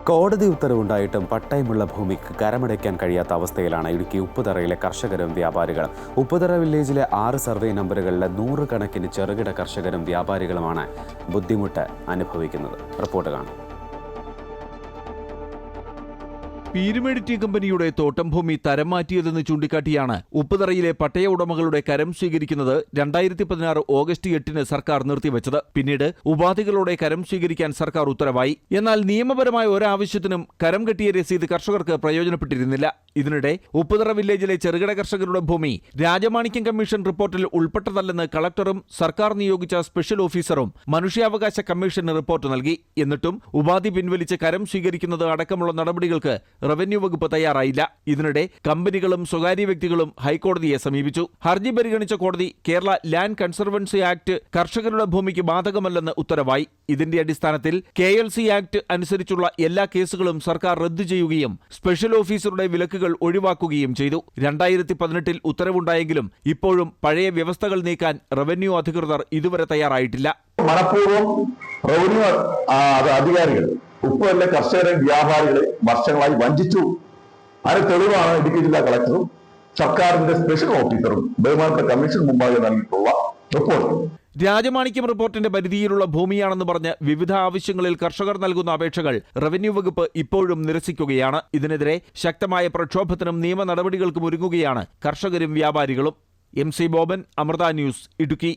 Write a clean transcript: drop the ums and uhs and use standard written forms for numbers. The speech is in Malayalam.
കോടതി ഉത്തരവുണ്ടായിട്ടും പട്ടയമുള്ള ഭൂമിക്ക് കരമടയ്ക്കാൻ കഴിയാത്ത അവസ്ഥയിലാണ് ഇടുക്കി ഉപ്പുതറയിലെ കർഷകരും വ്യാപാരികളും. ഉപ്പുതറ വില്ലേജിലെ 6 സർവേ നമ്പറുകളിലെ 100 കണക്കിന് ചെറുകിട കർഷകരും വ്യാപാരികളുമാണ് ബുദ്ധിമുട്ട് അനുഭവിക്കുന്നത്. റിപ്പോർട്ട് കാണാം. പീരുമേട് ടീ കമ്പനിയുടെ തോട്ടം ഭൂമി തരം മാറ്റിയതെന്ന് ചൂണ്ടിക്കാട്ടിയാണ് ഉപ്പുതറയിലെ പട്ടയ ഉടമകളുടെ കരം സ്വീകരിക്കുന്നത് 2016 ഓഗസ്റ്റ് 8 സർക്കാർ നിർത്തിവെച്ചത്. പിന്നീട് ഉപാധികളോടെ കരം സ്വീകരിക്കാൻ സർക്കാർ ഉത്തരവായി. എന്നാൽ നിയമപരമായ ഒരാവശ്യത്തിനും കരം കെട്ടിയ രസീത് കർഷകർക്ക് പ്രയോജനപ്പെട്ടിരുന്നില്ല. ഇതിനിടെ ഉപ്പുതറ വില്ലേജിലെ ചെറുകിട കർഷകരുടെ ഭൂമി രാജമാണിക്യം കമ്മീഷൻ റിപ്പോർട്ടിൽ ഉൾപ്പെട്ടതല്ലെന്ന് കളക്ടറും സർക്കാർ നിയോഗിച്ച സ്പെഷ്യൽ ഓഫീസറും മനുഷ്യാവകാശ കമ്മീഷന് റിപ്പോർട്ട് നൽകി. എന്നിട്ടും ഉപാധി പിൻവലിച്ച് കരം സ്വീകരിക്കുന്നത് അടക്കമുള്ള നടപടികൾക്ക് റവന്യൂ വകുപ്പ് തയ്യാറായില്ല. ഇതിനിടെ കമ്പനികളും സ്വകാര്യ വ്യക്തികളും ഹൈക്കോടതിയെ സമീപിച്ചു. ഹർജി പരിഗണിച്ച കോടതി കേരള ലാൻഡ് കൺസർവൻസി ആക്ട് കർഷകരുടെ ഭൂമിക്ക് ബാധകമല്ലെന്ന് ഉത്തരവായി. ഇതിന്റെ അടിസ്ഥാനത്തിൽ KLC ആക്ട് അനുസരിച്ചുള്ള എല്ലാ കേസുകളും സർക്കാർ റദ്ദു ചെയ്യുകയും സ്പെഷ്യൽ ഓഫീസറുടെ വിലക്കുകൾ ഒഴിവാക്കുകയും ചെയ്തു. 2018 ഉത്തരവുണ്ടായെങ്കിലും ഇപ്പോഴും പഴയ വ്യവസ്ഥകൾ നീക്കാൻ റവന്യൂ അധികൃതർ ഇതുവരെ തയ്യാറായിട്ടില്ല. മനഃപൂർവ്വം റവന്യൂ അധികാരികൾ ഉപ്പുതറയിലെ കർഷകരെ വ്യാപാരികളെ വർഷങ്ങളായി വഞ്ചിച്ചു. അതിന് തെളിവാണ് ഇടുക്കി ജില്ലാ കളക്ടറും സർക്കാരിന്റെ സ്പെഷ്യൽ ഓഫീസറും ബഹുമാനപ്പെട്ട കമ്മീഷൻ മുമ്പാകെ നൽകിയിട്ടുള്ള റിപ്പോർട്ട്. രാജമാണിക്യം റിപ്പോർട്ടിന്റെ പരിധിയിലുള്ള ഭൂമിയാണെന്ന് പറഞ്ഞ് വിവിധ ആവശ്യങ്ങളിൽ കർഷകർ നൽകുന്ന അപേക്ഷകൾ റവന്യൂ വകുപ്പ് ഇപ്പോഴും നിരസിക്കുകയാണ്. ഇതിനെതിരെ ശക്തമായ പ്രക്ഷോഭത്തിനും നിയമ നടപടികൾക്കും ഒരുങ്ങുകയാണ് കർഷകരും വ്യാപാരികളും. MC Boban, Amrita news, Idukki.